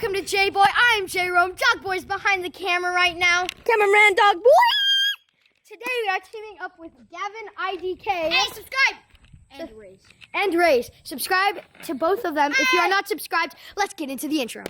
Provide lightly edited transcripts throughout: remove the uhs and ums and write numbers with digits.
welcome to J-Boy. I'm J-Rome. Dog Boy's behind the camera right now. Cameraman Dog Boy. Today we are teaming up with Gavin IDK. Hey, subscribe! And Raise. Subscribe to both of them. If you are not subscribed, let's get into the intro.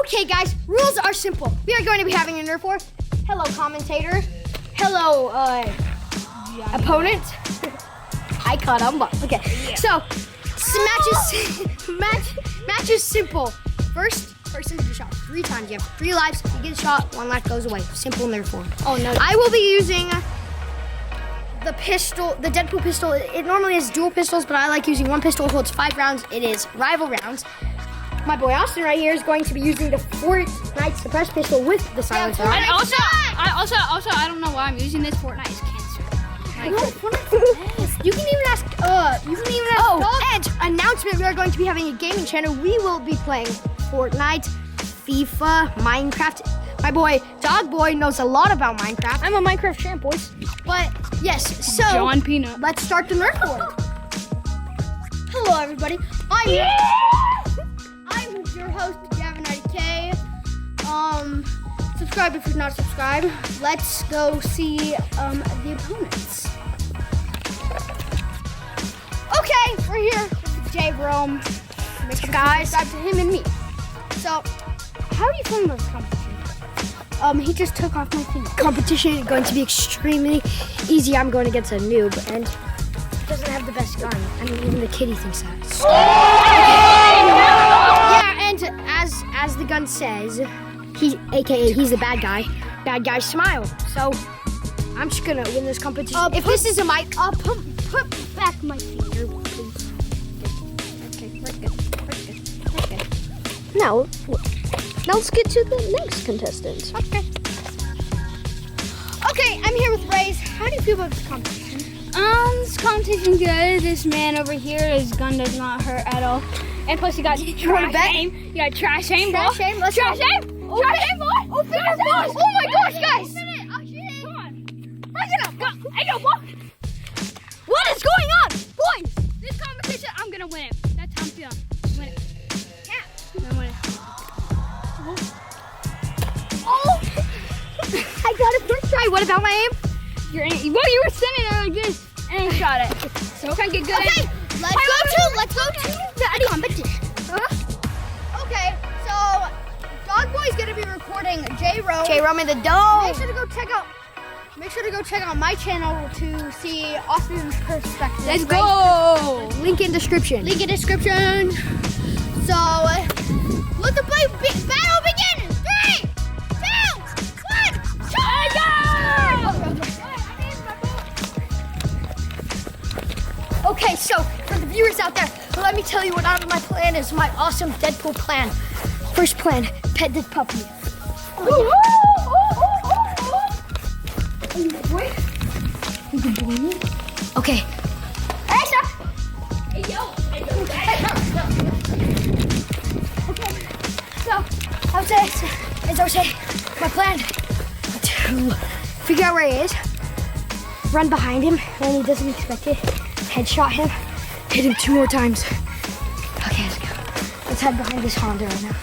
Okay guys, rules are simple. We are going to be having a Nerf war. Hello commentator. Hello opponent. I caught him. Okay, so match is simple. First person to get shot 3 times. You have 3 lives. You get a shot, 1 life goes away. Simple Nerf war. Oh no. I will be using the pistol, the Deadpool pistol. It normally has dual pistols, but I like using 1 pistol. It holds 5 rounds. It is rival rounds. My boy Austin right here is going to be using the Fortnite suppressed pistol with the silencer. And also, I don't know why I'm using this. Fortnite is cancer. You can even ask. Dog. And announcement: we are going to be having a gaming channel. We will be playing Fortnite, FIFA, Minecraft. My boy Dog Boy knows a lot about Minecraft. I'm a Minecraft champ, boys. But yes, so John Peanut. Let's start the Nerf war. Hello, everybody. I'm your host, Gavin IDK. Subscribe if you're not subscribed. Let's go see the opponents. Okay, we're here with J-Rome. Make sure guys subscribe to him and me. So, how do you film this competition? He just took off my thing. Competition is going to be extremely easy. I'm going against a noob and doesn't have the best gun. I mean, even the kitty thinks that. Yeah, and as the gun says, he's the bad guy. Bad guy smile. So I'm just gonna win this competition. If this is a mic, put back my finger, please. Okay, we're good. Now let's get to the next contestant. Okay, I'm here with Raze. How do you feel about this competition? This competition good. This man over here, his gun does not hurt at all. And plus, you got trash aim. You got trash aim, ball. Trash aim, let's trash go. aim. Okay. Trash aim, boy. Oh, fingers crossed. Oh my gosh, guys. Come on. Break it up. Go. Hey, yo, boy. What is going on? Boys, this competition, I'm going to win it. That's how I'm feeling. Win it. Yeah. I'm going to win it. Oh. I got it first try. What about my aim? Well, you were standing there like this and shot it. So can I get good? Okay, let's go to the competition. Okay, so Dog Boy's gonna be recording J-Rome in the dome. Make sure to go check out my channel to see Austin's perspective. Let's go. Link in description. So let the battle begin. 3, 2, 1, go! Okay, so for the viewers out there, let me tell you what my plan is, my awesome Deadpool plan. First plan, pet this puppy. Okay. Hey, stop! Hey, yo! Okay, so, as I was saying, my plan to figure out where he is, run behind him when he doesn't expect it, headshot him, hit him 2 more times. Okay, let's go. Let's head behind this Honda right now.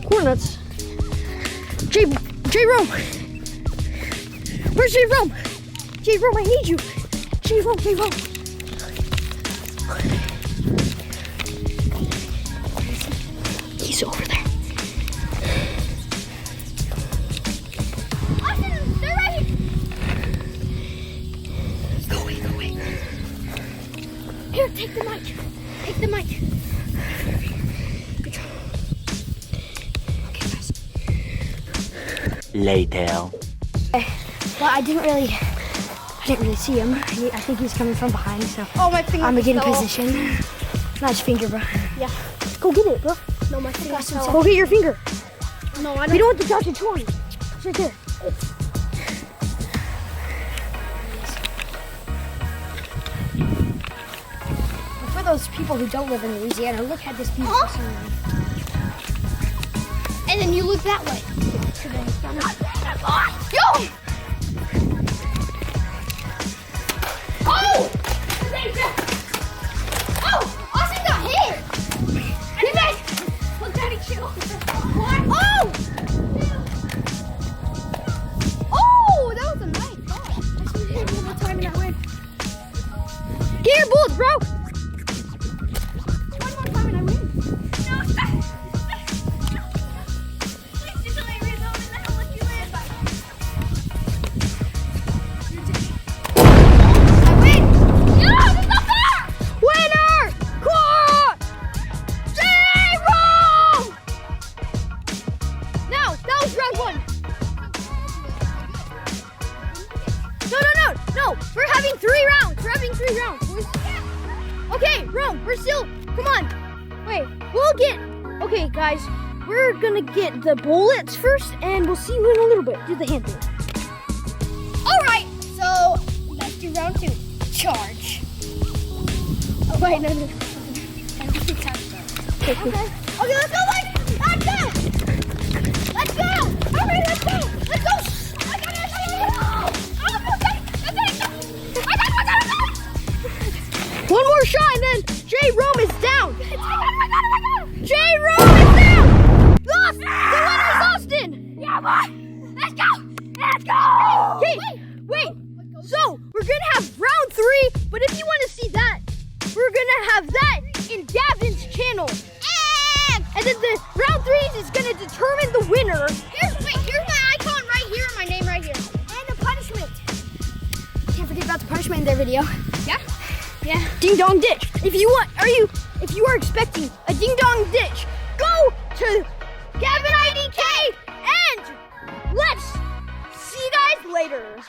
Cornuts. J-Rome! Where's J-Rome? J-Rome, I need you. J-Rome. He's over there. Austin, they're right here. Go away. Here, take the mic. Good job. Okay, guys. Later. Well, I didn't really I didn't really see him. I think he's coming from behind, so Oh, my finger. I'm gonna get in fell off. position. Nice finger, bro. Yeah. Go get it, bro. No, my finger fell off. Go get your finger. No, I You don't. don't want to touch a toy. It's right there. For those people who don't live in Louisiana, look at this beautiful scenery. And then you look that way. Yo! Oh! Oh! Austin got hit! He made... Look, Daddy, chill. What? Oh! Oh! That was a nice ball. That's one more time and I win. Get your bullets, bro. One more time and I win. No, stop. Please just let me reload and then I'll let you in. I win! No, that's not fair! Winner! Caught! J-Roll! Now, that was round one. No. We're having 3 rounds. We're having 3 rounds. Okay, Rome, we're still, come on. Wait, okay, guys, we're gonna get the bullets first, and we'll see you in a little bit. Do the hand thing. All right, so let's do round 2. Charge. Oh, wait, no. Okay, cool. Okay, let's go, boys. Let's go. Let's go. All right, let's go. Let's go. I got it. One more shot, and then J-Rome is down. J-Rome is down. Lost. The winner is Austin. Yeah, boy. Let's go. Let's go. Okay, wait. So we're gonna have round 3, but if you want to see that, we're gonna have that in Gavin's channel. And then the round 3 is gonna determine the winner. Here's my icon right here and my name right here. And the punishment. Can't forget about the punishment in their video. Yeah? Ding dong ditch. If you are expecting a ding dong ditch, go to Gavin IDK and let's see you guys later.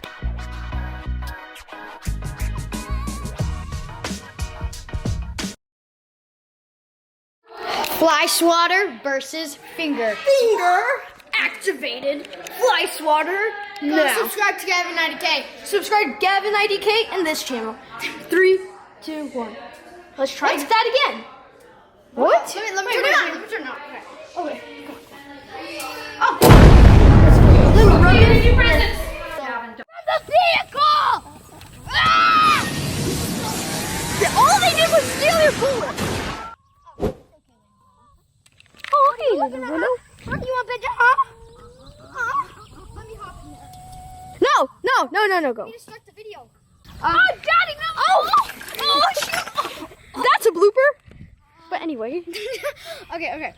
Fly swatter versus finger. Finger activated. Fly swatter. Now. Subscribe to Gavin 90K. Subscribe to Gavin IDK and this channel. 3, 2, 1. Let's try that again. What? Let me Turn it on. Let me turn it on. Okay. Oh. New presents. The vehicle! Ah! All they did was steal your bullet. Oh, hey, little Willow. You want a picture, huh? Let me hop in there. No, go. We need to start the video. Oh, Daddy, no. Oh, shoot. That's a blooper. But anyway. Okay.